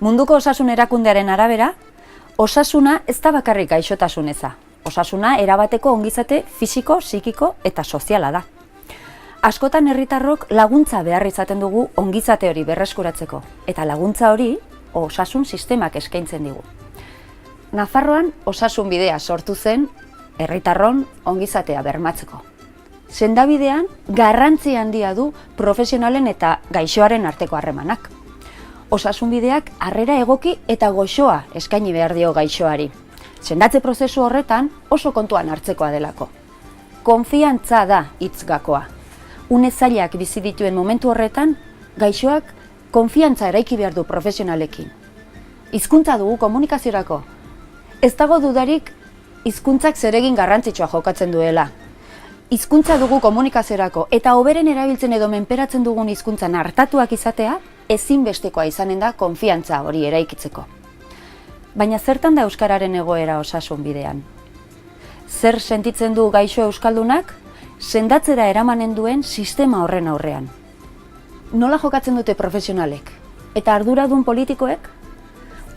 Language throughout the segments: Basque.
Munduko Osasun Erakundearen arabera, osasuna ez da bakarrik gaixotasun eza. Osasuna erabateko ongizate fisiko, psikiko eta soziala da. Askotan herritarrok laguntza behar izaten dugu ongizate hori berreskuratzeko, eta laguntza hori osasun sistemak eskaintzen digu. Nafarroan osasun bidea sortu zen herritarron ongizatea bermatzeko. Sendabidean garrantzi handia du profesionalen eta gaixoaren arteko harremanak. Osasun bideak harrera egoki eta goxoa eskaini behar dio gaixoari. Sendatze prozesu horretan oso kontuan hartzekoa delako. Konfiantza da hitz gakoa. Une zailak bizi dituen momentu horretan, gaixoak konfiantza eraiki behar du profesionalekin. Hizkuntza dugu komunikaziorako. Ez dago dudarik hizkuntzak zeregin garrantzitsua jokatzen duela. Hizkuntza dugu komunikaziorako eta hoberen erabiltzen edo menperatzen dugun hizkuntzan hartatuak izatea, ezinbestekoa izanen da konfiantza hori eraikitzeko. Baina zertan da euskararen egoera osasun bidean? Zer sentitzen du gaixo euskaldunak? Sendatzera eramanen duen sistema horren aurrean. Nola jokatzen dute profesionalek? Eta arduradun politikoek?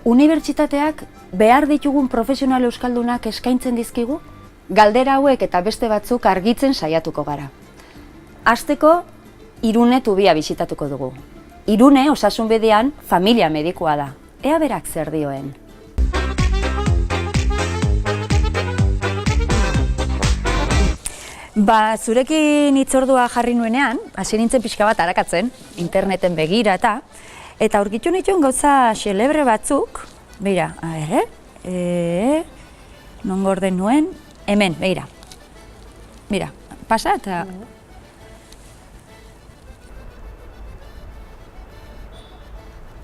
Unibertsitateak behar ditugun profesional euskaldunak eskaintzen dizkigu? Galdera hauek eta beste batzuk argitzen saiatuko gara. Hasteko, Irune Tubia bisitatuko dugu. Irune osasun bidean familia medikua da. Ea berak zer dioen. Zurekin hitzordua jarri nuenean, hasi nintzen pixka bat arakatzen, interneten begira eta aurkitu nituen gauza xelebre batzuk, begira, non gorden nuen, hemen, begira, pasa eta...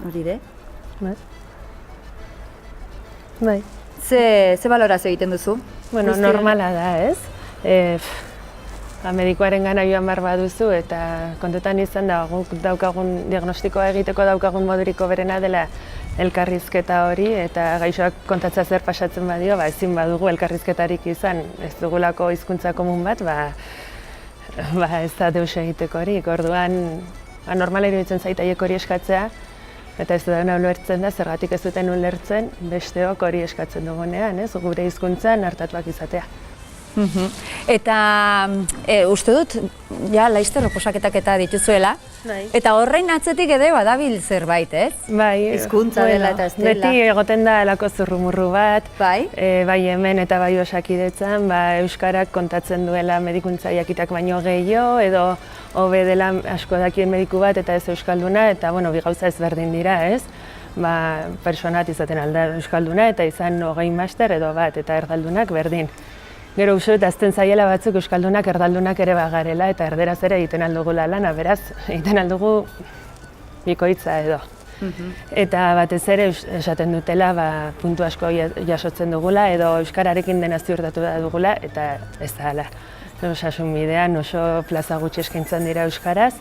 Hori de? Bai. Ze balorazio egiten duzu? Bueno, normala da, ez? Medikoaren gana joan behar baduzu eta kontutan izan da guk daukagun diagnostikoa egiteko daukagun moduriko berena dela elkarrizketa hori eta gaixoak kontatzea zer pasatzen badio, ezin badugu elkarrizketarik izan, ez dugulako hizkuntza komun bat, ez da deus egiteko hori. Orduan, normala iruditzen zait haiek hori eskatzea, eta ez da ulertzen da, zergatik ez duten ulertzen besteok hori eskatzen dugunean, ez? Gure hizkuntzan hartatuak izatea. Eta uste dut, laizter oposaketak eta dituzuela, eta horrein atzetik ere badabil zerbait, ez? Bai, hizkuntza dela eta ez dela. Beti egoten da alako zurrumurru bat, bai hemen eta bai Osakidetzan, euskarak kontatzen duela medikuntza jakitak baino gehiago, edo hobe dela asko dakien mediku bat eta ez euskalduna, eta bi gauza ezberdin dira, ez? Personat izaten alda euskalduna eta izan 20 master edo bat, eta erdaldunak berdin. Gero uste dut azten zaiela batzuk euskaldunak erdaldunak ere bagarela eta erderaz ere egiten aldugula lana, beraz, egiten aldugu bikoitza edo. Eta batez ere esaten dutela puntu asko jasotzen dugula edo euskararekin dena ziurtatu da dugula eta ez da hala. Osasun bidean oso plaza gutxi eskaintzen dira euskaraz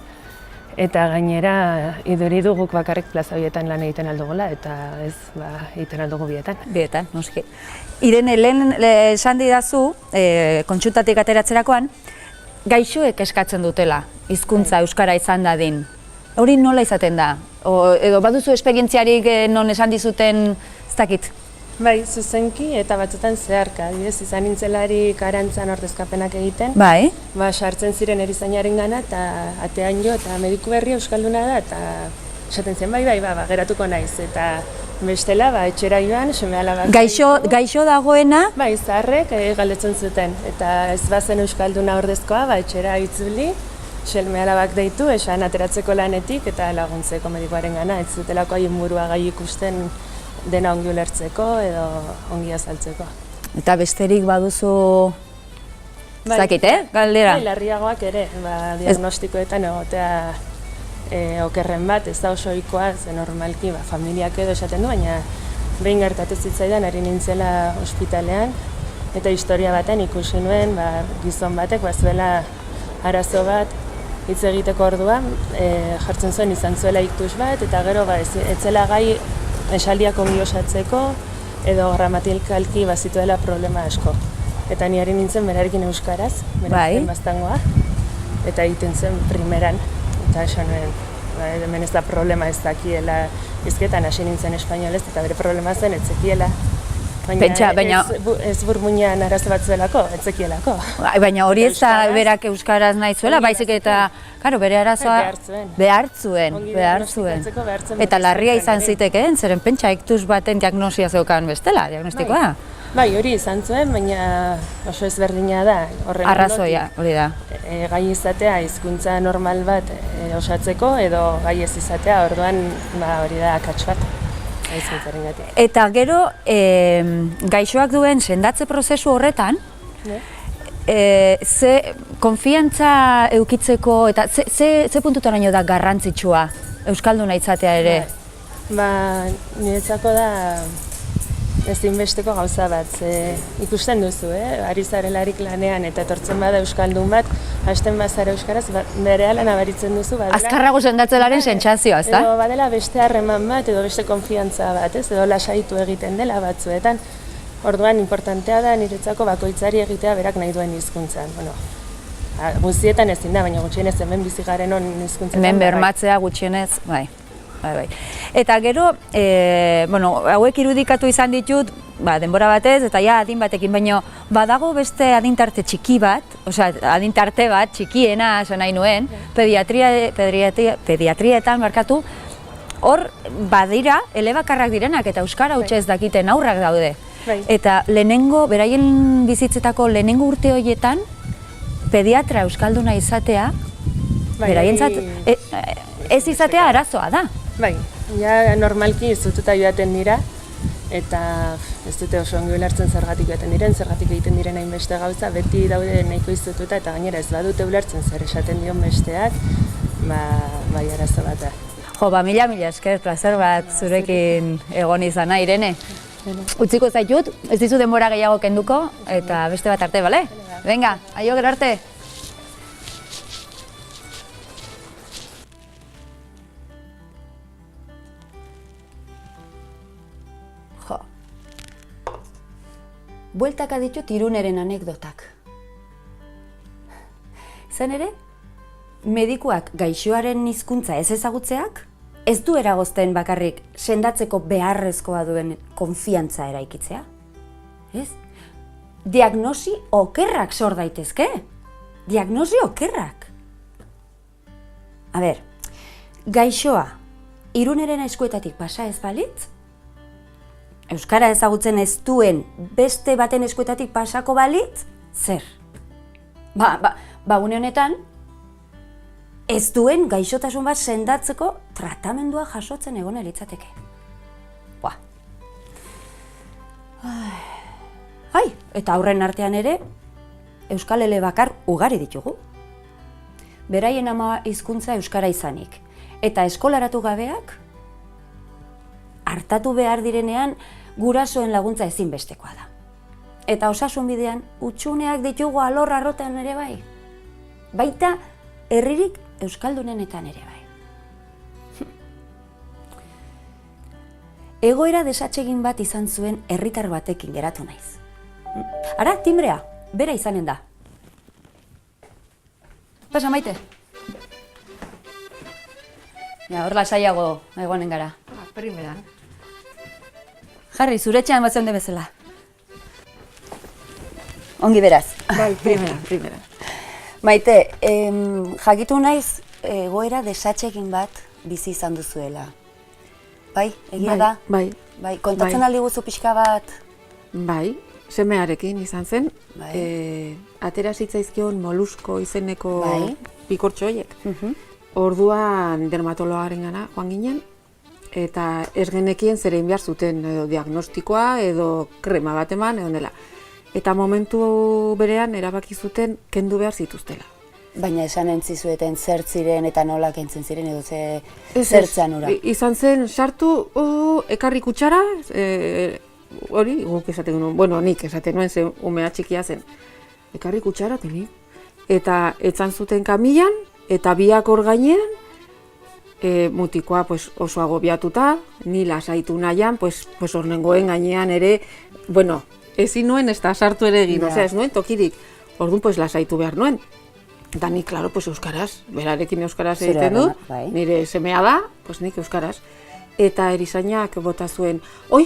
eta gainera iduri duguk bakarrik plaza horietan lan egiten aldugula eta ez egiten aldugu bietan. Bietan, noski. Irene, lehen esan didazu, kontsultatik ateratzerakoan, gaixoek eskatzen dutela hizkuntza euskara izan dadin. Hori nola izaten da? Edo baduzu esperientziarik non esan dizuten ez dakit? Bai, zuzenki eta batzutan zeharka, izan nintzelarik arantzan ordezkapenak egiten. Bai. Sartzen ziren erizainaren gana eta atean jo eta mediku berri euskalduna da eta esaten zen geratuko naiz eta bestela etxera joan, seme-alabak... Gaixo dagoena? Bai, zaharrek galdetzen zuten eta ez bazen euskalduna ordezkoa, etxera itzuli, seme-alabak deitu, esan ateratzeko lanetik eta laguntzeko medikoaren gana, ez zutelako haien burua gai ikusten dena ongi ulertzeko edo ongi azaltzeko. Eta besterik baduzu... Zakit, galdera? Bai, larriagoak ere, diagnostikoetan egotea okerren bat, ez da oso ohikoa, ze normalki familiak edo esaten du, baina behin gertatu zitzaidan ari nintzela ospitalean eta historia baten ikusi nuen gizon batek bazuela arazo bat hitz egiteko orduan jartzen zuen izan zuela iktus bat eta gero ez zela gai esaldiak ongi osatzeko edo gramatikalki bazituela problema asko. Eta ni ari nintzen berarekin euskaraz, berarekin baztangoa, eta egiten zen primeran. Eta esan nuen, hemen ez da problema ez dakiela hizketan hasi nintzen espainolez eta bere problema zen ez zekiela. Baina ez burmuinean arazo bat zuelako, ez zekielako. Baina hori ez da berak euskaraz nahi zuela, baizik eta, bere arazoa behar zuen. Eta larria izan zitekeen, zeren pentsa iktuz baten diagnosia zeukan bestela, diagnostikoa. Bai, hori izan zuen, baina oso ezberdina da. Arrazoia, hori da. Gai izatea hizkuntza normal bat osatzeko edo gai ez izatea, orduan hori da akats bat. Eta gero, gaixoak duen sendatze prozesu horretan, ze konfiantza eukitzeko eta ze puntutaraino da garrantzitsua euskalduna izatea ere? Niretzako da ezinbesteko gauza bat, ikusten duzu, ari zarelarik lanean eta etortzen bada euskaldun bat, hasten bazara euskaraz, berehala nabaritzen duzu. Azkarrago sendatzelaren sentsazioa, ezta? Edo badela beste harreman bat, edo beste konfiantza bat, edo lasaitu egiten dela batzuetan. Orduan, importantea da niretzako bakoitzari egitea berak nahi duen hizkuntzan. Guztietan ezin da, baina gutxienez hemen bizi garen on hizkuntzetan. Hemen bermatzea gutxienez, bai. Eta gero, hauek irudikatu izan ditut, denbora batez, eta adin batekin, baina badago beste adintarte txiki bat, adintarte bat, txikiena, esan nahi nuen, pediatrietan markatu, hor badira, elebakarrak direnak eta euskara hutsa ez dakiten aurrak daude. Eta beraien bizitzetako lehenengo urte horietan, pediatra euskalduna izatea, beraientzat ez izatea arazoa da. Bai, normalki izututa joaten dira, eta ez dute oso ongi ulertzen zergatik joaten diren, zergatik egiten diren hainbeste gauza, beti daude nahiko izututa, eta gainera ez badute ulertzen zer esaten dion besteak, bai arazo bat da. Mila esker, plazer bat zurekin egon izana, Irene. Utziko zaitut, ez dizu denbora gehiago kenduko, eta beste bat arte, bale? Venga, aio, gero arte! Bueltaka ditut Iruneren anekdotak. Izan ere, medikuak gaixoaren hizkuntza ez ezagutzeak, ez du eragozten bakarrik sendatzeko beharrezkoa duen konfiantza eraikitzea. Ez? Diagnosi okerrak sor daitezke. Diagnosi okerrak. Gaixoa Iruneren eskuetatik pasa ez balitz, euskara ezagutzen ez duen beste baten eskuetatik pasako balitz, zer? Une honetan, ez duen gaixotasun bat sendatzeko tratamendua jasotzen egon litzateke. Eta aurren artean ere, euskal elebakar ugari ditugu. Beraien ama hizkuntza euskara izanik, eta eskolaratu gabeak, hartatu behar direnean gurasoen laguntza ezinbestekoa da. Eta osasun bidean, utxuneak ditugu alor arrotean ere bai. Baita, herririk euskaldunenetan ere bai. Egoera desatsegin bat izan zuen herritar batekin geratu naiz. Ara, timbrea, bera izanen da. Pasa, Maite. Hor lasaiago egonen gara. Primera. Jarri, zure etxean bat zeunde bezala. Ongi beraz. Bai, primera. Maite, jakitu naiz egoera desatsegin bat bizi izan duzuela. Bai, egia da? Bai. Kontatzen aldi guzu pixka bat? Bai, semearekin izan zen. Atera zitzaizkion molusko izeneko pikortxo horiek. Orduan dermatologarengana joan ginen, eta ez genekien zer egin behar zuten, edo diagnostikoa, edo krema bat eman, edo nela. Eta momentu berean erabaki zuten kendu behar zituztela. Baina esan entzizueten zer ziren eta nola kentzen ziren edo zertzen ura? Izan zen sartu, ekarri kutsara, hori guk esaten nuen, bueno, nik esaten nuen zen umea txikia zen. Ekarri kutsara, eta etzan zuten kamilan, eta biak hor gainean, mutikoa oso agobiatuta, ni lasaitu nahian, hor nengoen gainean ere, ezin nuen ez da sartu ere egin, ez nuen tokirik, orduan lasaitu behar nuen. Eta nik, klaro, pues euskaraz, berarekin euskaraz Zure egiten dut, harreman, bai. nire semea da, pues nik euskaraz. Eta erizainak bota zuen, oi,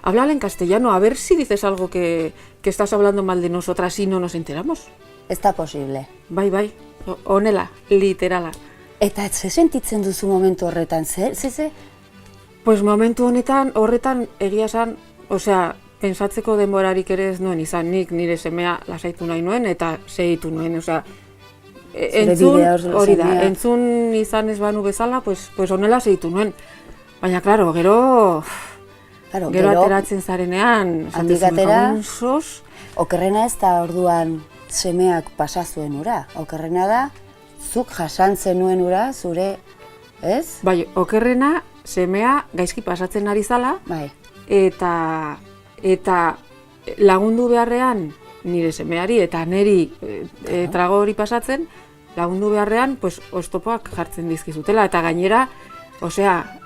háblale en castellano, a ver si dices algo que estás hablando mal de nosotras y no nos enteramos. Ez da posible. Bai, honela, literala. Eta ze sentitzen duzu momentu horretan, ze? Pues momentu horretan egia esan, osea, pensatzeko denborarik ere ez nuen izan, nik nire semea lasaitu nahi nuen eta segitu nuen, osea, entzun izan ez banu bezala, pues honela segitu nuen. Baina, klaro, gero ateratzen zarenean, handik atera, sos. Okerrena ez da orduan semeak pasa zuen ura, okerrena da, zuk jasan zenuen ura, zure, ez? Bai, okerrena semea gaizki pasatzen ari zala, Bai. eta lagundu beharrean nire semeari eta neri trago hori pasatzen, lagundu beharrean pues, oztopoak jartzen dizkizutela, eta gainera, osea,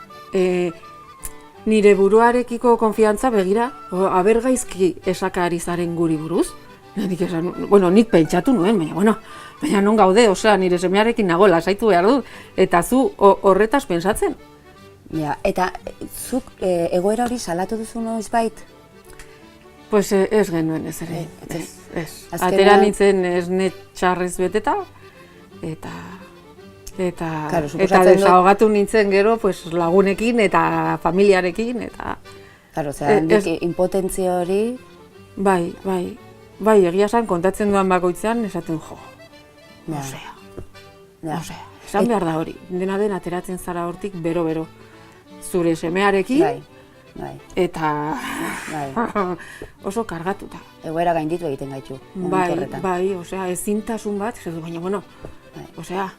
nire buruarekiko konfiantza begira, aber gaizki esaka ari zaren guri buruz. Nik pentsatu nuen, baina non gaude, osea, nire semearekin nago lasaitu behar dut, eta zu horretaz pensatzen. Ja, eta zuk egoera hori salatu duzu noizbait? Pues ez genuen ez ere, ez. Atera nintzen esne txarrez beteta, eta desahogatu nintzen gero pues, lagunekin eta familiarekin, eta... Claro, handik impotentzia hori... Bai, egia esan kontatzen duan bakoitzean esaten osea, esan behar da hori, dena den ateratzen zara hortik bero-bero, zure semearekin, eta oso kargatuta. Egoera gainditu egiten gaitu, momentu horretan. Bai, osea, ezintasun bat, baina, osea,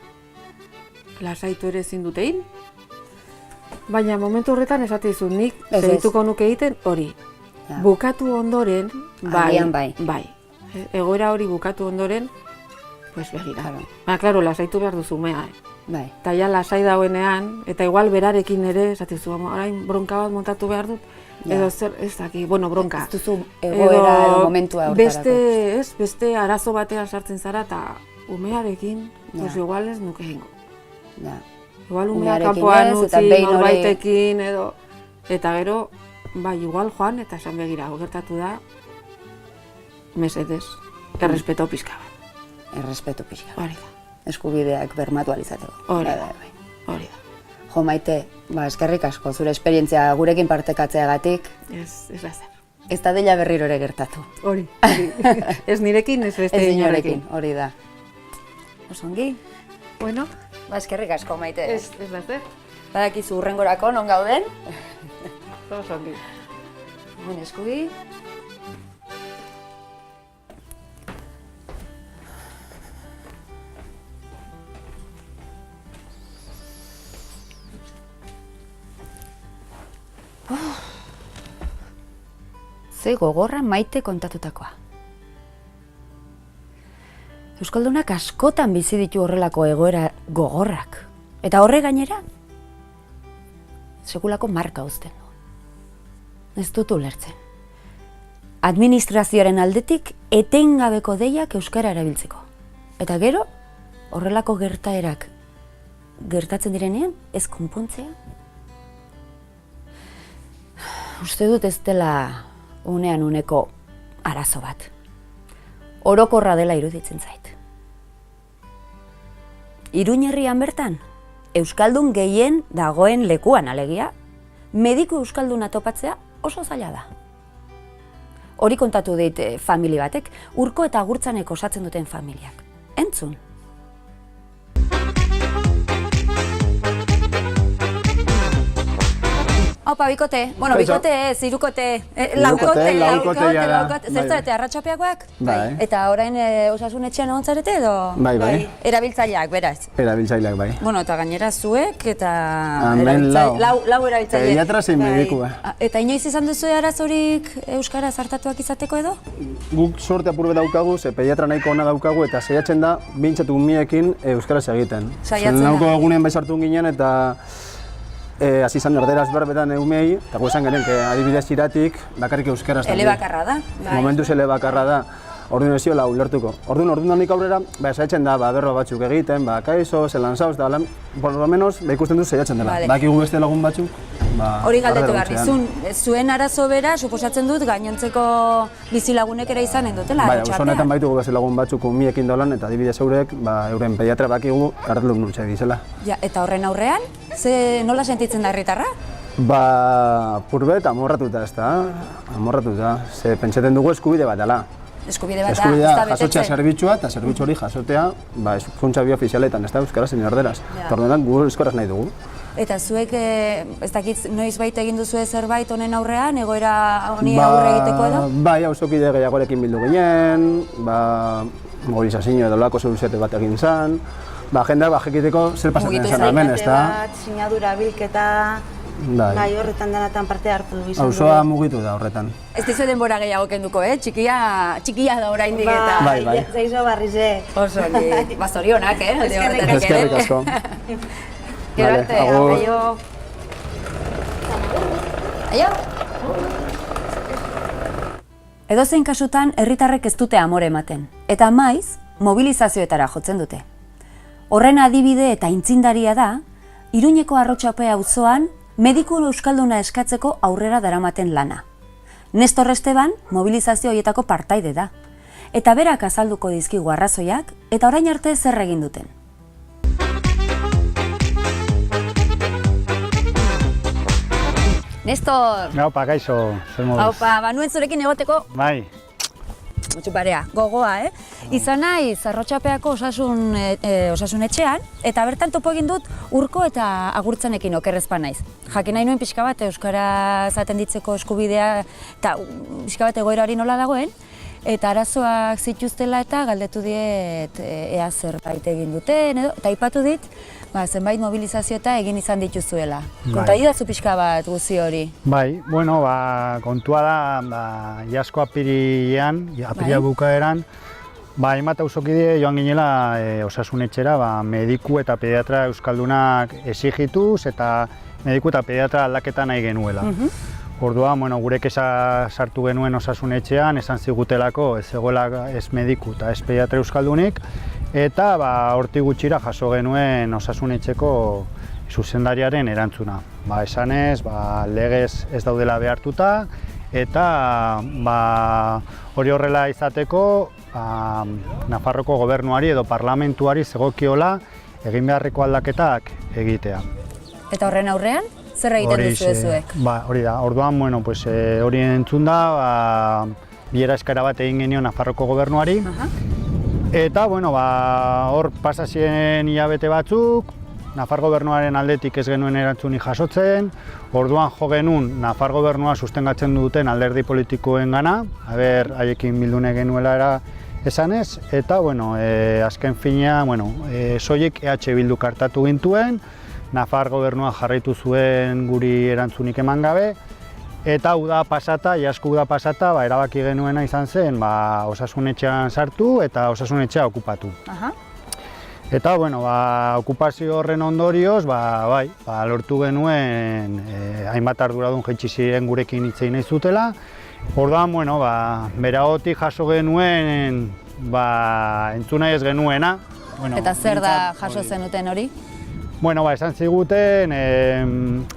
lasaitu ere ezin dutein, baina momentu horretan esate dizut nik segituko nuke egiten hori. Bukatu ondoren, bai, egoera hori bukatu ondoren, pues begira. Baina, klaro, lasaitu behar duzu mea, Eta ja lasai dauenean, eta igual berarekin ere, esate duzu, orain bronka bat montatu behar dut, edo zer, ez daki, bronka. Ez duzu egoera edo momentua hortarako. Beste arazo batean sartzen zara, eta umearekin, pues igual ez nuke egingo. Igual umea kanpoan utzi, norbaitekin, edo, eta gero, igual joan, eta esan begira, gertatu da, mesedez, errespeto pixka bat. Errespeto pixka bat. Hori da. Eskubideak bermatu alizateko. Hori da. Jo, Maite, eskerrik asko, zure esperientzia gurekin partekatzeagatik. Ez da zer. Ez da dela berriro ere gertatu. Hori. Ez nirekin, ez beste inorekin. Hori da. Osongi? Bueno. Eskerrik asko, Maite. Ez da zer. Badakizu hurrengorako, non gauden? Osongi. Eskubi. Ze gogorra Maite kontatutakoa. Euskaldunak askotan bizi ditu horrelako egoera gogorrak. Eta horre gainera, sekulako marka uzten du. Ez dut ulertzen. Administrazioaren aldetik etengabeko deiak euskara erabiltzeko. Eta gero, horrelako gertaerak gertatzen direnean, ez konpontzea? Uste dut ez dela unean uneko arazo bat. Orokorra dela iruditzen zait. Iruin herrian bertan, euskaldun gehien dagoen lekuan alegia, mediku euskalduna topatzea oso zaila da. Hori kontatu dit familia batek, Urko eta Gurtzanek osatzen duten familiak. Entzun. Opa, bikote. Bueno, bikote ez, hirukote. Laukote. Zertzarete, arratxapeakoak? Bai. Eta orain osasun etxean egon zarete edo? Bai. Erabiltzaileak, beraz? Erabiltzaileak, bai. Bueno, eta gainera zuek eta... Hemen lau erabiltzaileak. Pediatra zein medikua. Eta inoiz izan duzu arazorik euskara zartatuak izateko edo? Guk sorte apurbe daukagu, ze pediatra nahiko ona daukagu, eta saiatzen da, bintzat umiekin euskaraz egiten. Saiatzen da. Nauko egunean bai sartu ginen, eta hasi izan erderaz berbetan eumei, eta guesan garen, adibidez iratik, bakarrik euskaraz. Elebakarra da. Momentuz elebakarra da. orduan ez ziola ulertuko. Orduan aurrera, saiatzen da, berro batzuk egiten, kaixo, zelan zauz, da, por lo menos, ikusten du saiatzen dela. Bakigu beste lagun batzuk, hori galdetu behar, zuen arazo bera, suposatzen dut, gainontzeko bizilagunek ere izanen dutela, arrotxapea. Oso honetan baitugu beste lagun batzuk umiekin dolan, eta adibidez eurek, euren pediatra bakigu, karteluk nuntxe dizela. Eta horren aurrean, nola sentitzen da herritarra? Purbet, amorratuta ez da, amorratuta. Ze pentsatzen dugu eskubide bat dela. Eskubide bat da, eskubidea jasotzea zerbitzua eta zerbitzu hori jasotea hizkuntza biofizialetan, ez da, euskaraz zein erderaz. Orduan gu euskaraz nahi dugu. Eta zuek, ez dakit, noizbait egin duzue zerbait honen aurrean, egoera honi aurre egiteko edo? Bai, auzokide gehiagorekin bildu ginen, mobilizazio edo lako soluziate bat egin zen, jendeak jakiteko zer pasatzen zen hemen, ez da? Sinadura bilketa, gai horretan denatan parte hartu du izan. Auzoa mugitu da horretan. Ez dizu denbora gehiago kenduko, txikia da oraindik eta... Bai, zaizo barrize. Oso, zorionak, Eskerrik asko. Gero arte, aio. Aio. Edozein kasutan, herritarrek ez dute amore ematen, eta maiz, mobilizazioetara jotzen dute. Horren adibide eta aitzindaria da, Iruñeko Arrotxapea auzoan mediku euskalduna eskatzeko aurrera daramaten lana. Nestor Esteban mobilizazio horietako partaide da, eta berak azalduko dizkigu arrazoiak eta orain arte zer egin duten. Nestor! Gaupa, gaixo, zer moduz. Haupa, banuen zurekin egoteko... Bai. Motxuparea, gogoa, Izan naiz Arrotxapeako osasun etxean, eta bertan topo egin dut Urko eta Agurtzanekin okerrezpan naiz. Jakin nahi nuen pixka bat euskara zaten ditzeko eskubidea eta pixka bat egoera hori nola dagoen, eta arazoak zituztela eta galdetu diet ea zerbait egin duten, eta aipatu dit, zenbait mobilizazio eta egin izan dituzuela. Konta idazu pixka bat guzi hori? Bai, bueno, kontua da, iasko apirilean, apiria bukaeran, hainbat auzokide joan ginela osasun etxera, mediku eta pediatra euskaldunak esigituz eta mediku eta pediatra aldaketa nahi genuela. Orduan, gure kesa sartu genuen osasun etxean, esan zigutelako ez egoela ez mediku eta ez pediatra euskaldunik, eta hortik gutxira jaso genuen osasun etxeko zuzendariaren erantzuna. Esanez, legez ez daudela behartuta, eta hori horrela izateko Nafarroko gobernuari edo parlamentuari zegokiola egin beharreko aldaketak egitea. Eta horren aurrean? Zer egiten duzu zuek? Hori da, orduan, hori entzun da, bilera eskara bat egin genio Nafarroko gobernuari, eta, hor pasazien hilabete batzuk, Nafar gobernuaren aldetik ez genuen erantzunik jasotzen, orduan jo genuen Nafar gobernua sustengatzen duten alderdi politikoen gana, haiekin bildune genuela esanez, eta, azken finean, soilik EH Bilduk hartatu gintuen, Nafar gobernua jarraitu zuen guri erantzunik eman gabe, eta uda pasata, iasko uda pasata, erabaki genuena izan zen, osasun etxean sartu eta osasun etxea okupatu. Eta, okupazio horren ondorioz, lortu genuen hainbat arduradun jaitsi ziren gurekin hitz egin nahi zutela. Orduan, beragotik jaso genuen, entzun nahi ez genuena. Eta zer da jaso zenuten hori? Esan ziguten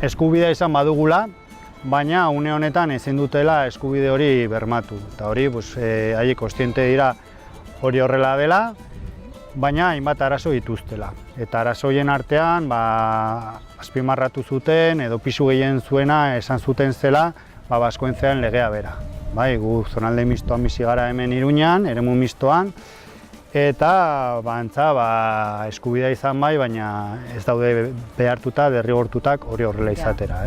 eskubidea izan badugula, baina une honetan ezin dutela eskubide hori bermatu. Eta hori, haiek kontziente dira hori horrela dela, baina hainbat arazo dituztela. Eta arazoien artean, azpimarratu zuten edo pisu gehien zuena esan zuten zela, Baskoentzean legea bera. Gu zonalde mistoan bizi gara hemen Iruñan, eremu mistoan, eta eskubidea izan baina ez daude behartuta, derrigortutak hori horrela izatera.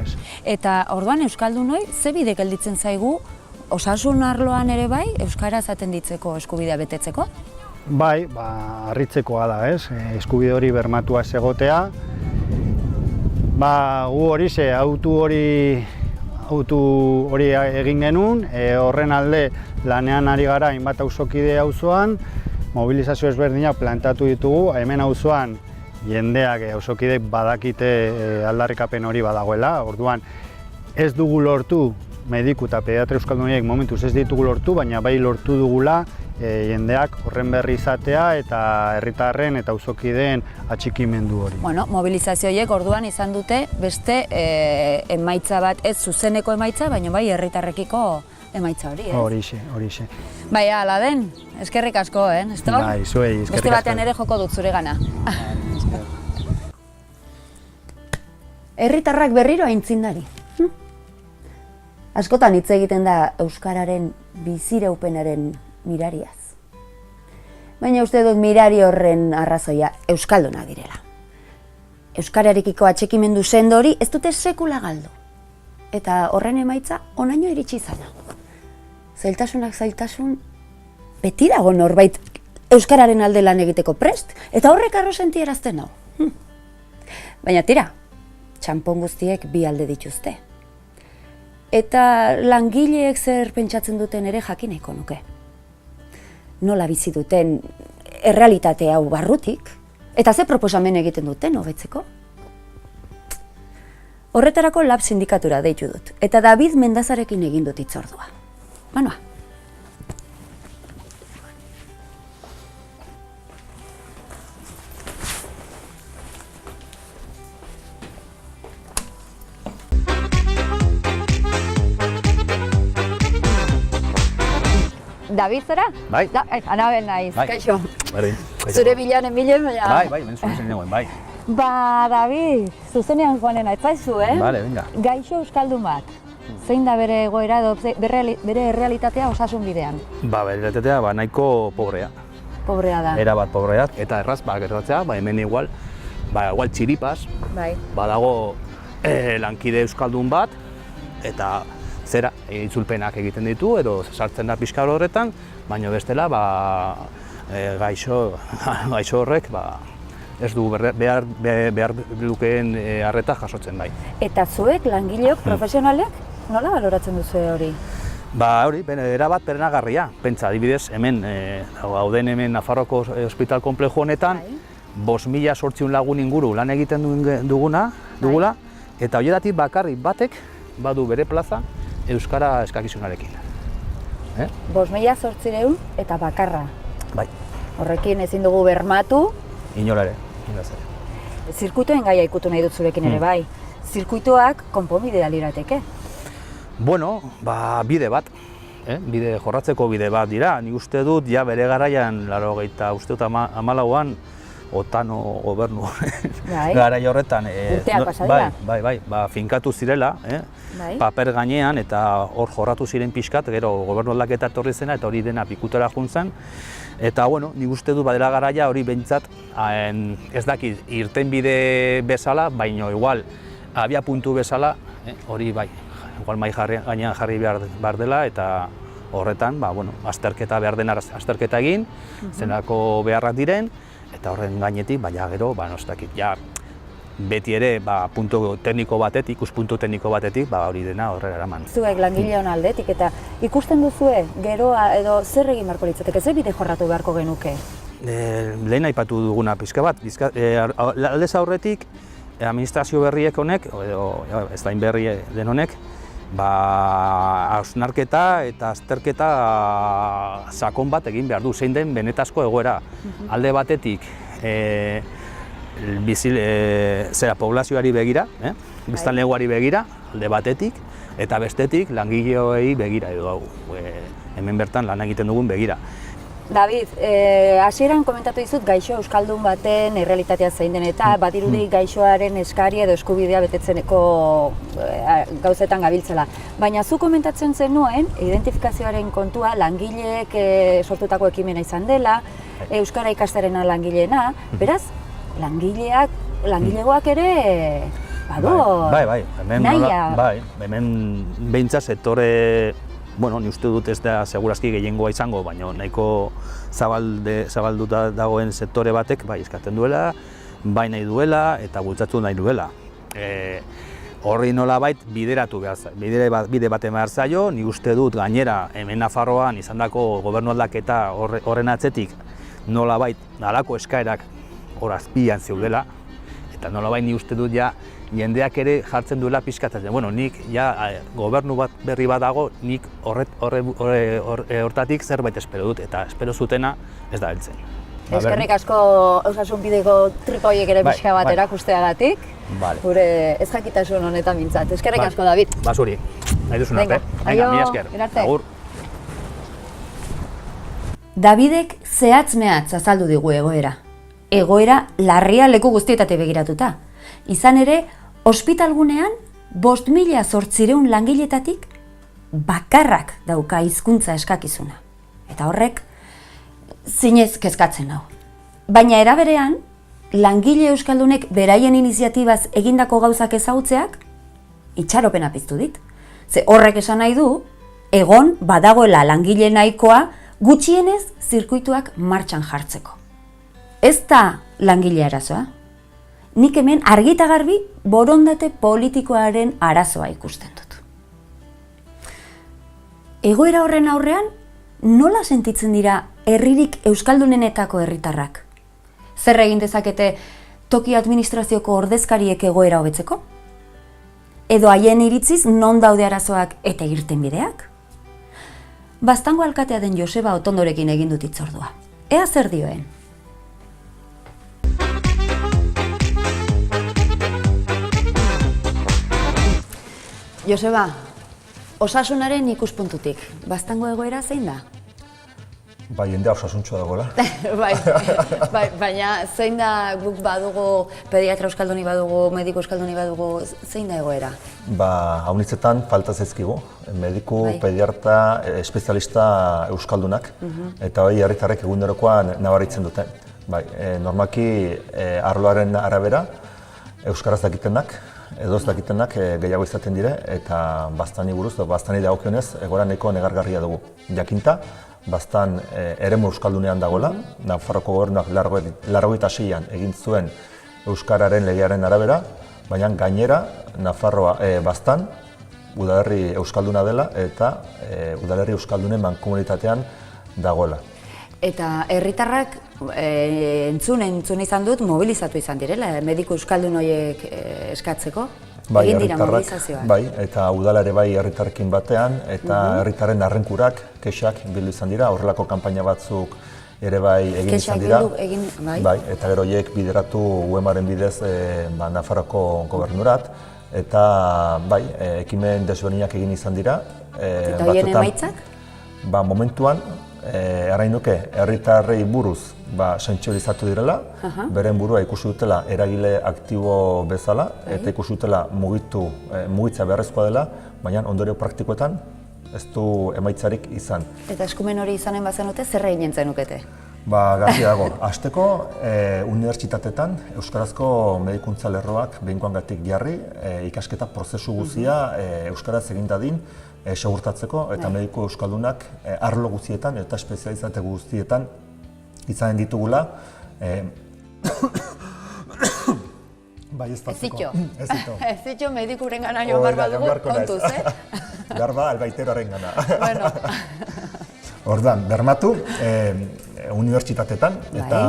Eta orduan euskaldunoi, ze bide gelditzen zaigu osasun arloan ere euskara zaten ditzeko eskubidea betetzeko? Harritzekoa da, eskubide hori bermatua ez egotea. Gu hori autu hori egin genuen, horren alde lanean ari gara hainbat auzokide auzoan, mobilizazio ezberdinak plantatu ditugu, hemen auzoan jendeak auzokideek badakite aldarrikapen hori badagoela, orduan ez dugu lortu mediku eta pediatra euskalduniek momentuz ez ditugu lortu, baina bai lortu dugula jendeak horren berri izatea eta herritarren eta auzokideen atxikimendu hori. Bueno, mobilizazio horiek orduan izan dute beste emaitza bat, ez zuzeneko emaitza, baina bai herritarrekiko emaitza hori, ez? Horixe. Bai, ala den, eskerrik asko, Nestor? Bai, zuei, eskerrik asko. Beste batean ere joko dut zure gana. Herritarrak berriro aintzindari. Askotan hitz egiten da euskararen biziraupenaren mirariaz. Baina uste dut mirari horren arrazoia euskalduna direla. Euskararekiko atxikimendu sendo hori ez dute sekula galdu. Eta horren emaitza onaino iritsi izana. Zailtasunak zailtasun, beti dago norbait euskararen alde lan egiteko prest, eta horrek arro sentierazten hau. Baina tira, txanpon guztiek bi alde dituzte. Eta langileek zer pentsatzen duten ere jakineko nuke. Nola bizi duten errealitate hau barrutik, eta ze proposamen egiten duten hobetzeko. Horretarako Lab sindikatura deitu dut, eta David Mendazarekin egin dut hitzordua. Manoa. David zara? Bai. Anabel naiz, Bai. kaixo. Berdin. Zure bilanen baina... Bai, menzu zen negoen, bai. Ba, David, zuzenean joanen aitzaizu, Vale, venga. Gaixo euskaldun bat. Zein da bere egoera edo bere errealitatea osasun bidean? Ba, realitatea nahiko pobrea. Pobrea da. Era bat pobrea, eta erraz, gertatzea, hemen igual txiripaz, Bai. badago lankide euskaldun bat, eta zera, itzulpenak egiten ditu, edo sartzen da pixkar horretan, baina bestela, gaixo horrek, ez du behar lukeen arreta jasotzen bai. Eta zuek, langileok, profesionalek, nola baloratzen duzu hori? Hori, erabat perenagarria. Pentsa, adibidez, hemen, gauden hemen Nafarroako ospital konplejo honetan, 5.800 lagun inguru lan egiten dugula, eta horietatik bakarrik batek badu bere plaza euskara eskakizunarekin. 5.800 eta bakarra. Bai. Horrekin ezin dugu bermatu. Inola ere. Zirkuitoen gaia ikutu nahi dut zurekin ere bai. Zirkuitoak konponbidea lirateke. Bueno, bide bat. Jorratzeko bide bat dira. Nik uste dut, ja bere garaian, 1984an, Otano gobernu garai horretan urteak pasa dira. Bai, finkatu zirela, paper gainean, eta hor jorratu ziren pixkat, gero gobernu aldaketa etorri zena, eta hori dena pikutera juntzen. Eta, bueno, nik uste dut badela garaia hori behintzat, ez dakit, irtenbide bezala, baina igual, abia puntu bezala, hori bai, igual mai gainean jarri behar dela, eta horretan, azterketa behar dena azterketa egin, zenako beharrak diren, eta horren gainetik, gero, ez dakit, beti ere, ikuspuntu tekniko batetik, hori dena horrela eraman. Zuek langileon aldetik, eta ikusten duzue, geroa edo zer egin beharko litzateke, ze bide jorratu beharko genuke? Lehen aipatu duguna pixka bat, aldez aurretik, administrazio berriek honek, edo ez da berri den honek, hausnarketa eta azterketa sakon bat egin behar du, zein den benetazko egoera. Alde batetik, poblazioari begira, biztanlegoari begira, alde batetik, eta bestetik langileoei begira, edo hemen bertan lan egiten dugun begira. David, hasieran komentatu dizut gaixo euskaldun baten errealitatea zein den eta badirudi gaixoaren eskaria edo eskubidea betetzeneko gauzetan gabiltzela. Baina zu komentatzen zenuen, identifikazioaren kontua langileek sortutako ekimena izan dela, euskara ikastearena langileena, beraz, langilegoak ere badu nahia. Hemen behintzat sektore, ni uste dut ez da segurazki gehiengoa izango, baina nahiko zabalduta dagoen sektore batek eskatzen duela, bai nahi duela eta bultzatu nahi duela. Horri nolabait bideratu bide bat behar zaio, ni uste dut gainera hemen Nafarroan izandako gobernu aldaketa horren atzetik nolabait halako eskaerak hor azpian zeudela, Eta nolabait ni uste dut ja jendeak ere jartzen duela pixkatzatzen. Bueno, nik ja gobernu bat berri bat dago, nik hortatik zerbait espero dut, eta espero zutena ez da heltzen. Eskerrik asko osasun bideko tripa horiek ere pixka bat erakusteagatik. Gure ez jakitasun honetan mintzat. Eskerrik asko, David. Zuri, nahi duzun arte. Venga, mila esker. Agur. Davidek zehatz-mehatz azaldu digu egoera. Egoera larria leku guztietatik begiratuta. Izan ere, ospitalgunean 5.800 langiletatik bakarrak dauka hizkuntza eskakizuna. Eta horrek, zinez kezkatzen nau. Baina era berean, langile euskaldunek beraien iniziatibaz egindako gauzak ezagutzeak, itxaropena piztu dit. Ze horrek esan nahi du, egon badagoela langile nahikoa gutxienez zirkuituak martxan jartzeko. Ez da langile arazoa. Nik hemen argita garbi borondate politikoaren arazoa ikusten dut. Egoera horren aurrean, nola sentitzen dira herririk euskaldunenetako herritarrak? Zer egin dezakete toki administrazioko ordezkariek egoera hobetzeko? Edo haien iritziz non daude arazoak eta irtenbideak? Baztango alkatea den Joseba Otondorekin egin dut hitzordua. Ea zer dioen? Joseba, osasunaren ikuspuntutik, baztango egoera zein da? Bai, jendea osasuntxoa dagoela. Baina zein da guk badugu, pediatra euskalduni badugu, mediku euskalduni badugu, zein da egoera? Haunitzetan falta zaizkigu, mediku, pediatra, espezialista euskaldunak, eta hori herritarrek egunerokoan nabaritzen dute. Normalki arloaren arabera, euskaraz dakitenak, edo ez dakitenak gehiago izaten dire, eta baztani buruz, baztani dagokionez, egoera nahiko negargarria dugu. Jakinta, baztan eremu euskaldunean dagoela, Nafarroako gobernuak 86an egin zuen euskararen legearen arabera, baina gainera Nafarroa baztan udalerri euskalduna dela eta udalerri euskaldunen mankomunitatean dagoela. Eta herritarrak entzun izan dut mobilizatu izan direla, mediku euskaldun horiek eskatzeko? Egin dira mobilizazioak? Bai, eta udala ere bai herritarrekin batean, eta herritarren arrenkurak, kexak bildu izan dira, horrelako kanpaina batzuk ere bai egin izan dira. Bai, eta gero horiek bideratu UEMaren bidez Nafarroako gobernurat, eta bai, ekimen desberdinak egin izan dira. Eta horien emaitzak? Momentuan, erain nuke, herritarrei buruz sentsibilizatu direla, beren burua ikusi dutela eragile aktibo bezala, eta ikusi dutela mugitza beharrezkoa dela, baina ondorio praktikoetan ez du emaitzarik izan. Eta eskumen hori izanen bazenute, zer egin zenukete? Garbi dago. Hasteko, unibertsitateetan euskarazko medikuntza lerroak behingoangatik jarri, ikasketa prozesu guzia euskaraz egin dadin, segurtatzeko eta mediku euskaldunak arlo guztietan eta espezialitate guztietan izanen ditugula. Ezitxo. Ezitxo medikuren gana joan barba dugu, kontuz, Garba albaiteroaren gana. Ordan, bermatu, unibertsitatetan eta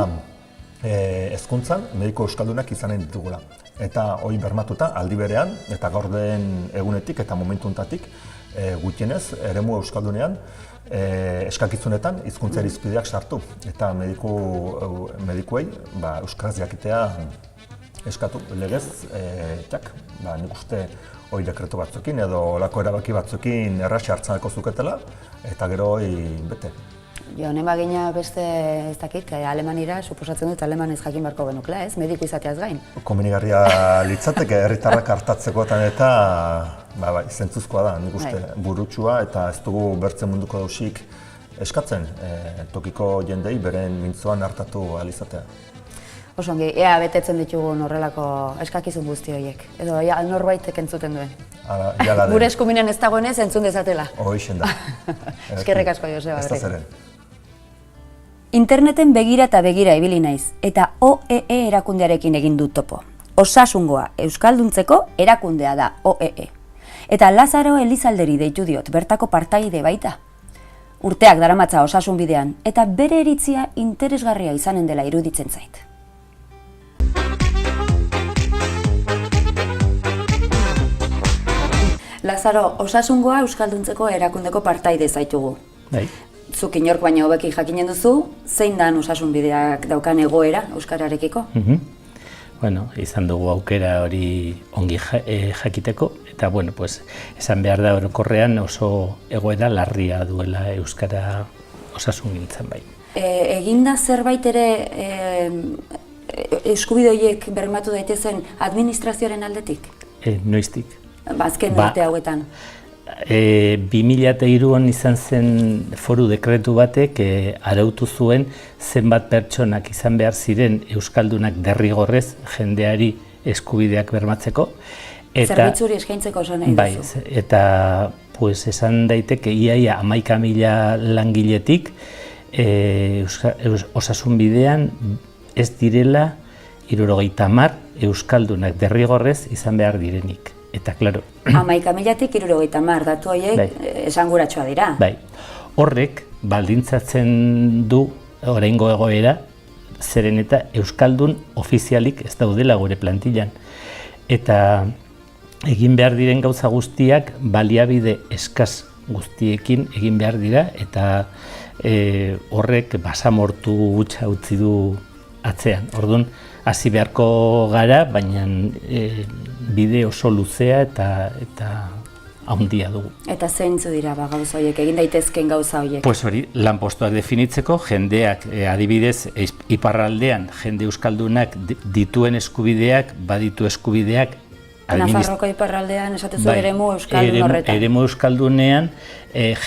hezkuntzan mediku euskaldunak izanen ditugula. Eta hori bermatuta aldi berean eta gaur den egunetik eta momentu honetatik gutxienez eremu euskaldunean eskakizunetan hizkuntza irizpideak sartu eta medikuei euskaraz jakitea eskatu legez, nik uste hori dekretu batzukin edo olako erabaki batzukin erraxe hartzaneko zuketela eta gero hori bete. Honen bagina beste ez dakit, Alemanira, suposatzen dut alemanez jakin beharko genukela, ez? Mediku izateaz gain. Komenigarria litzateke herritarrak hartatzekoetan eta zentzuzkoa da, nik uste burutsua eta ez dugu bertzen munduko dausik eskatzen tokiko jendei beren mintzoan hartatu ahal izatea. Oso ongi, ea betetzen ditugun horrelako eskakizun guzti horiek, edo norbaitek entzuten duen. Gure eskuminen ez dagoenez entzun dezatela. Hoixen da. Eskerrik asko, Joseba. Ez da zeren. Interneten begira eta begira ibili naiz, eta OEE erakundearekin egin dut topo. Osasungoa euskalduntzeko erakundea da OEE. Eta Lazaro Elizalderi deitu diot, bertako partaide baita. Urteak daramatza osasun bidean, eta bere iritzia interesgarria izanen dela iruditzen zait. Lazaro, osasungoa euskalduntzeko erakundeko partaide zaitugu. Bai. Zuk inork baino hobeki jakinen duzu, zein dan osasunbideak daukan egoera euskararekiko? Bueno, izan dugu aukera hori ongi jakiteko, eta bueno, pues, esan behar da orokorrean oso egoera larria duela euskara osasungintzan bai. Eginda zerbait ere eskubide horiek bermatu daitezen administrazioaren aldetik? Noiztik. Azken urte hauetan. 2003an izan zen foru dekretu batek arautu zuen zenbat pertsonak izan behar ziren euskaldunak derrigorrez jendeari eskubideak bermatzeko. Zerbitzuri eskaintzeko oso nahi duzu. Bai, eta pues, esan daiteke iaia 11.000 langiletik osasun bidean ez direla 70 euskaldunak derrigorrez izan behar direnik. Eta, klaro... 11.000-tik 70, datu horiek esanguratsua dira. Bai, horrek baldintzatzen du oraingo egoera, zeren eta euskaldun ofizialik ez daudela gure plantillan. Eta egin behar diren gauza guztiak baliabide eskas guztiekin egin behar dira, eta horrek basamortu gutxa utzi du atzean. Orduan, hasi beharko gara, baina bide oso luzea eta handia dugu. Eta zeintzu dira gauza horiek, egin daitezken gauza horiek? Pues hori, lanpostuak definitzeko, jendeak, adibidez, iparraldean, jende euskaldunak dituen eskubideak, baditu eskubideak, Nafarroko iparraldean esatezu eremu euskaldun horretan. Eremu euskaldunean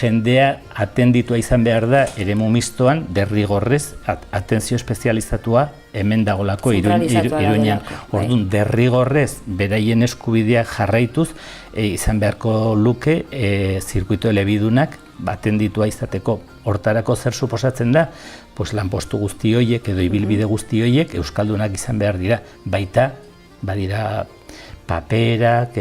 jendea atenditua izan behar da eremu mistoan derrigorrez atentzio espezializatua hemen dagolako Iruñan. Orduan derrigorrez beraien eskubideak jarraituz izan beharko luke zirkuito elebidunak atenditua izateko. Hortarako zer suposatzen da? Pues lanpostu guzti horiek edo ibilbide guzti horiek euskaldunak izan behar dira. Baita, badira paperak,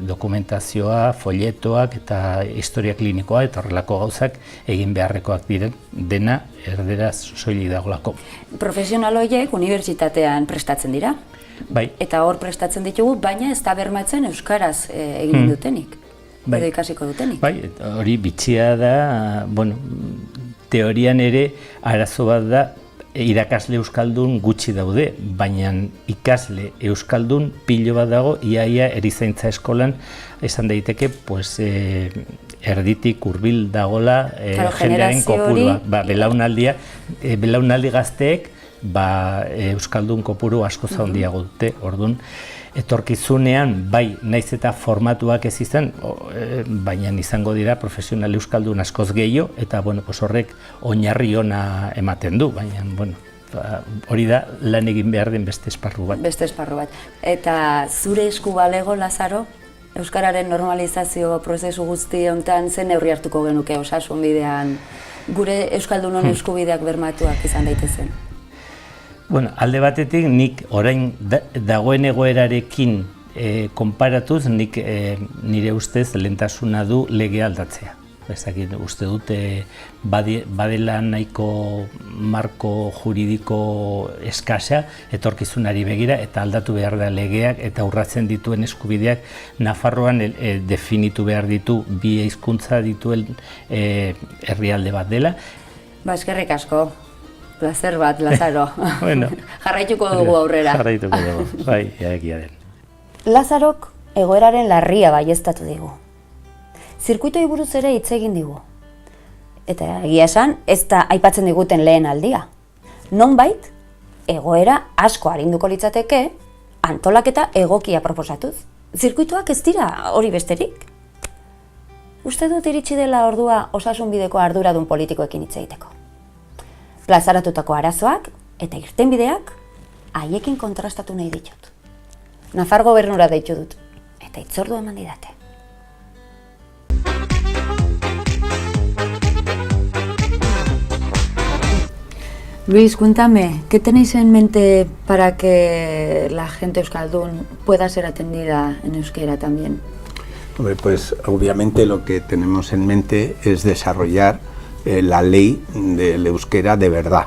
dokumentazioa, folletoak eta historia klinikoa eta horrelako gauzak egin beharrekoak diren dena erderaz soilik dagolako. Profesional horiek unibertsitatean prestatzen dira? Bai. Eta hor prestatzen ditugu, baina ez da bermatzen euskaraz egin dutenik, edo ikasiko dutenik. Bai, hori bitxia da, bueno, teorian ere arazo bat da, irakasle euskaldun gutxi daude, baina ikasle euskaldun pilo bat dago, iaia erizaintza eskolan esan daiteke pues, erditik hurbil dagola jendearen kopurua. Belaunaldi gazteek euskaldun kopuru asko handiago dute, orduan etorkizunean, bai, naiz eta formatuak ez izan, baina izango dira profesional euskaldun askoz gehiago, eta bueno, horrek oinarri ona ematen du, baina hori da lan egin behar den beste esparru bat. Beste esparru bat. Eta zure esku balego, Lazaro, euskararen normalizazio prozesu guzti honetan zen neurri hartuko genuke osasun bidean gure euskaldunon eskubideak bermatuak izan daitezen? Bueno, alde batetik nik orain dagoen egoerarekin konparatuz, nik nire ustez lehentasuna du legea aldatzea. Uste dute badela nahiko marko juridiko eskasa etorkizunari begira eta aldatu behar da legeak eta urratzen dituen eskubideak Nafarroan definitu behar ditu bi hizkuntza dituen herrialde bat dela. Eskerrik asko. Plazer bat, Lazaro. Bueno, jarraituko dugu aurrera. Jarraituko dugu, bai, egia den. Lazarok egoeraren larria baieztatu digu. Zirkuitoi buruz ere hitz egin digu. Eta egia esan, ez da aipatzen diguten lehen aldia. Nonbait, egoera asko arinduko litzateke, antolaketa egokia proposatuz. Zirkuituak ez dira hori besterik. Uste dut iritsi dela ordua osasunbideko arduradun politikoekin hitz egiteko. Plazaratutako arazoak eta irtenbideak haiekin kontrastatu nahi ditut. Nafar gobernura deitu dut, eta hitzordu eman didate. Luis, cuéntame, ¿qué tenéis en mente para que la gente euskaldun pueda ser atendida en euskera también? Hombre, pues obviamente lo que tenemos en mente es desarrollar la ley del euskera de verdad,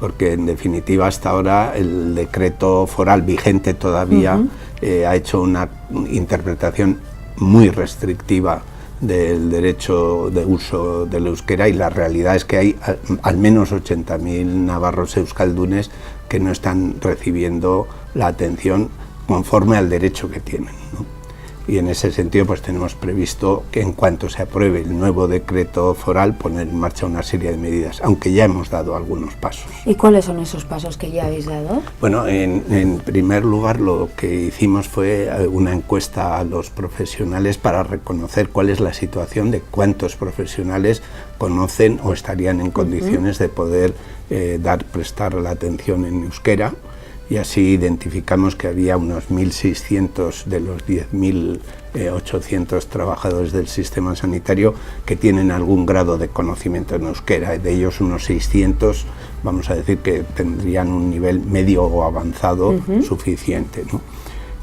porque en definitiva hasta ahora el decreto foral vigente todavía ha hecho una interpretación muy restrictiva del derecho de uso del euskera, y la realidad es que hay al menos 80.000 navarros euskaldunes que no están recibiendo la atención conforme al derecho que tienen, ¿no? Y en ese sentido pues tenemos previsto que en cuanto se apruebe el nuevo decreto foral poner en marcha una serie de medidas, aunque ya hemos dado algunos pasos. ¿Y cuáles son esos pasos que ya habéis dado? Bueno, en primer lugar lo que hicimos fue una encuesta a los profesionales para reconocer cuál es la situación de cuántos profesionales conocen o estarían en condiciones de poder prestar la atención en euskera. Y así identificamos que había unos 1.600 de los 10.800 trabajadores del sistema sanitario que tienen algún grado de conocimiento en euskera. De ellos unos 600, vamos a decir que tendrían un nivel medio o avanzado suficiente, ¿no?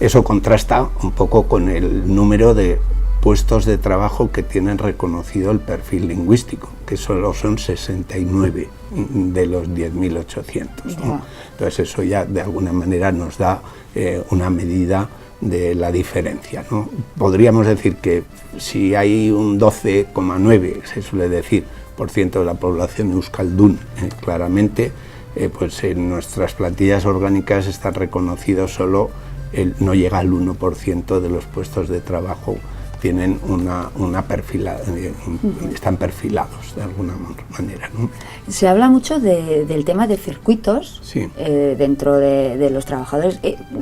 Eso contrasta un poco con el número de puestos de trabajo que tienen reconocido el perfil lingüístico, que solo son 69 de los 10.800, ¿no? Entonces eso ya de alguna manera nos da una medida de la diferencia, ¿no? Podríamos decir que si hay un 12,9, se suele decir, por ciento de la población euskaldun, claramente, pues en nuestras plantillas orgánicas están reconocidos solo, no llega al 1% de los puestos de trabajo tienen están perfilados de alguna manera, ¿no? Se habla mucho del tema de circuitos, sí, dentro de los trabajadores.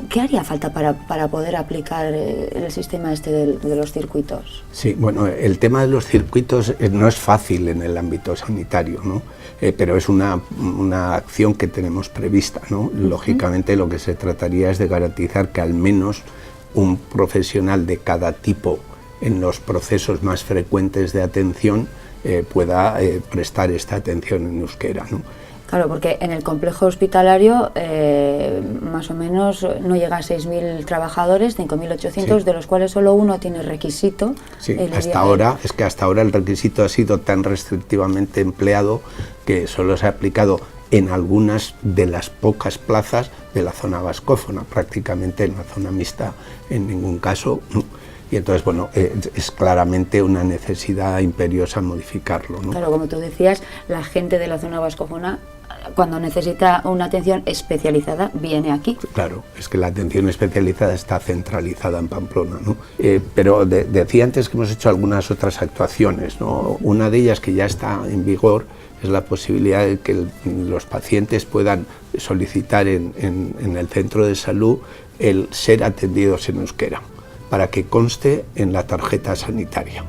¿Qué haría falta para poder aplicar el sistema este de los circuitos? Sí, bueno, el tema de los circuitos no es fácil en el ámbito sanitario, ¿no? Pero es una acción que tenemos prevista, ¿no? Lógicamente lo que se trataría es de garantizar que al menos un profesional de cada tipo en los procesos más frecuentes de atención pueda prestar esta atención en euskera, ¿no? Claro, porque en el complejo hospitalario más o menos no llega a 6.000 trabajadores, 5.800, sí, de los cuales solo uno tiene requisito. Sí, hasta ahora el requisito ha sido tan restrictivamente empleado que solo se ha aplicado en algunas de las pocas plazas de la zona vascófona, prácticamente en la zona mixta en ningún caso. Y entonces, bueno, es claramente una necesidad imperiosa modificarlo, ¿no? Claro, como tú decías, la gente de la zona vascófona, cuando necesita una atención especializada, viene aquí. Claro, es que la atención especializada está centralizada en Pamplona, ¿no? Pero decía antes que hemos hecho algunas otras actuaciones, ¿no? Una de ellas que ya está en vigor es la posibilidad de que los pacientes puedan solicitar en el centro de salud el ser atendidos en euskera, para que conste en la tarjeta sanitaria.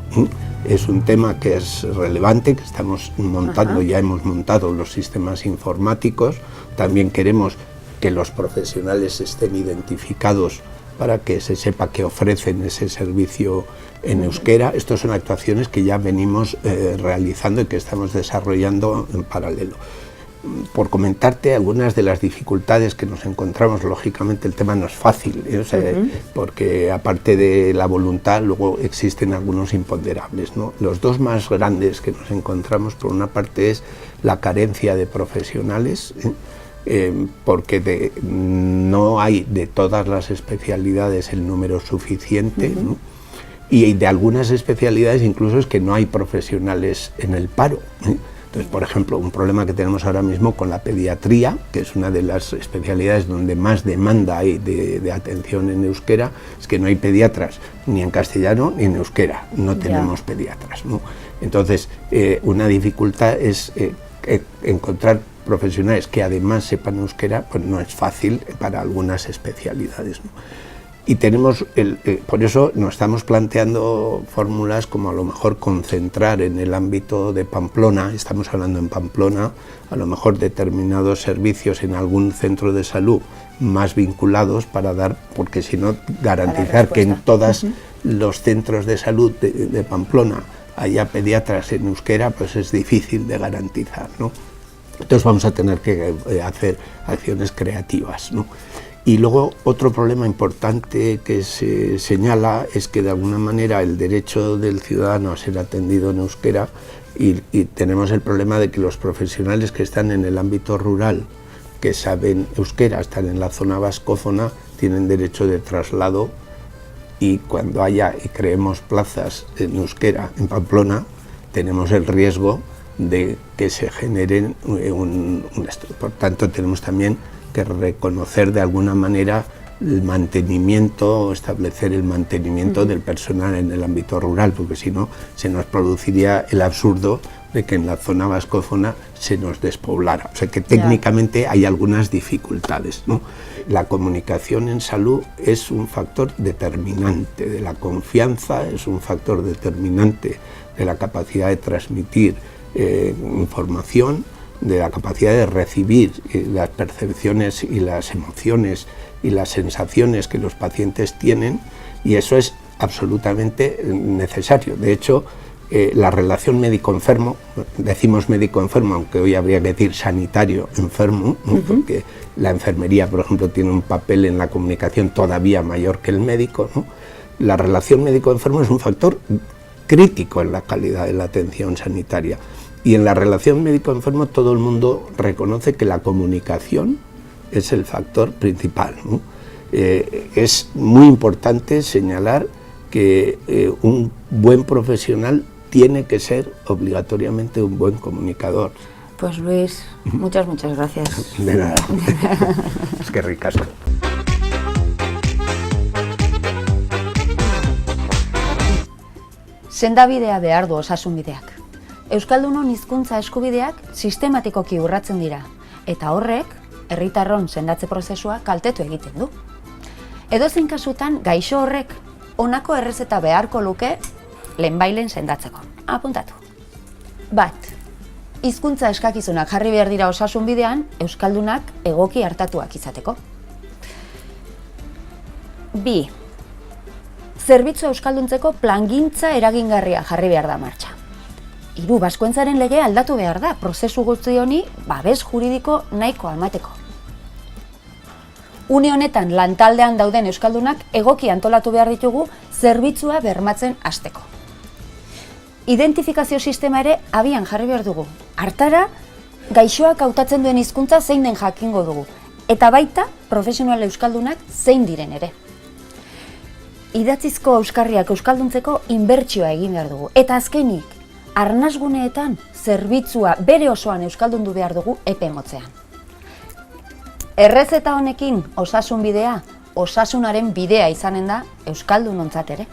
Es un tema que es relevante, que estamos montando, ya hemos montado los sistemas informáticos. También queremos que los profesionales estén identificados para que se sepa que ofrecen ese servicio en euskera. Estas son actuaciones que ya venimos realizando y que estamos desarrollando en paralelo. Por comentarte algunas de las dificultades que nos encontramos, lógicamente el tema no es fácil, porque aparte de la voluntad luego existen algunos imponderables, ¿no? Los dos más grandes que nos encontramos, por una parte, es la carencia de profesionales, porque no hay de todas las especialidades el número suficiente, ¿no? Y de algunas especialidades incluso es que no hay profesionales en el paro. Entonces, por ejemplo, un problema que tenemos ahora mismo con la pediatría, que es una de las especialidades donde más demanda hay de atención en euskera, es que no hay pediatras ni en castellano ni en euskera, no tenemos pediatras, ¿no? Entonces, una dificultad es encontrar profesionales que además sepan euskera, pues no es fácil para algunas especialidades, ¿no? Y tenemos, por eso nos estamos planteando fórmulas como a lo mejor concentrar en el ámbito de Pamplona, estamos hablando en Pamplona, a lo mejor determinados servicios en algún centro de salud más vinculados para dar, porque si no, garantizar que en todos los centros de salud de Pamplona haya pediatras en euskera, pues es difícil de garantizar, ¿no? Entonces vamos a tener que hacer acciones creativas, ¿no? Y luego otro problema importante que se señala es que de alguna manera el derecho del ciudadano a ser atendido en euskera, y tenemos el problema de que los profesionales que están en el ámbito rural, que saben euskera, están en la zona vascófona, tienen derecho de traslado y cuando haya y creemos plazas en euskera en Pamplona, tenemos el riesgo de que se generen por tanto tenemos también que reconocer de alguna manera el mantenimiento, establecer el mantenimiento del personal en el ámbito rural, porque si no se nos produciría el absurdo de que en la zona vascófona se nos despoblara. O sea que técnicamente hay algunas dificultades, ¿no? La comunicación en salud es un factor determinante de la confianza, es un factor determinante de la capacidad de transmitir información, de la capacidad de recibir las percepciones y las emociones y las sensaciones que los pacientes tienen, y eso es absolutamente necesario. De hecho, la relación médico-enfermo, decimos médico-enfermo, aunque hoy habría que decir sanitario-enfermo, ¿no? Porque la enfermería, por ejemplo, tiene un papel en la comunicación todavía mayor que el médico, ¿no? La relación médico-enfermo es un factor crítico en la calidad de la atención sanitaria. Y en la relación médico-enfermo todo el mundo reconoce que la comunicación es el factor principal, ¿no? Es muy importante señalar que un buen profesional tiene que ser obligatoriamente un buen comunicador. Pues Luis, muchas gracias. De nada. Es que ricasco. Sendabidea behar du osasunbideak. Euskaldunon hizkuntza eskubideak sistematikoki urratzen dira, eta horrek herritarron sendatze prozesua kaltetu egiten du. Edozein kasutan gaixo horrek honako errezeta beharko luke lehenbailen sendatzeko. Apuntatu. 1. Hizkuntza eskakizunak jarri behar dira osasunbidean euskaldunak egoki hartatuak izateko. 2. Zerbitzua euskalduntzeko plangintza eragingarria jarri behar da martxa. 3. Baskoentzaren legea aldatu behar da, prozesu guzti honi babes juridiko nahikoa emateko. Une honetan lantaldean dauden euskaldunak egoki antolatu behar ditugu zerbitzua bermatzen hasteko. Identifikazio sistema ere abian jarri behar dugu. Hartara, gaixoak hautatzen duen hizkuntza zein den jakingo dugu, eta baita profesional euskaldunak zein diren ere. Idatzizko euskarriak euskalduntzeko inbertsioa egin behar dugu, eta azkenik, arnasguneetan zerbitzua bere osoan euskaldundu behar dugu epe motzean. Errezeta honekin osasun bidea, osasunaren bidea izanen da euskaldunontzat ere.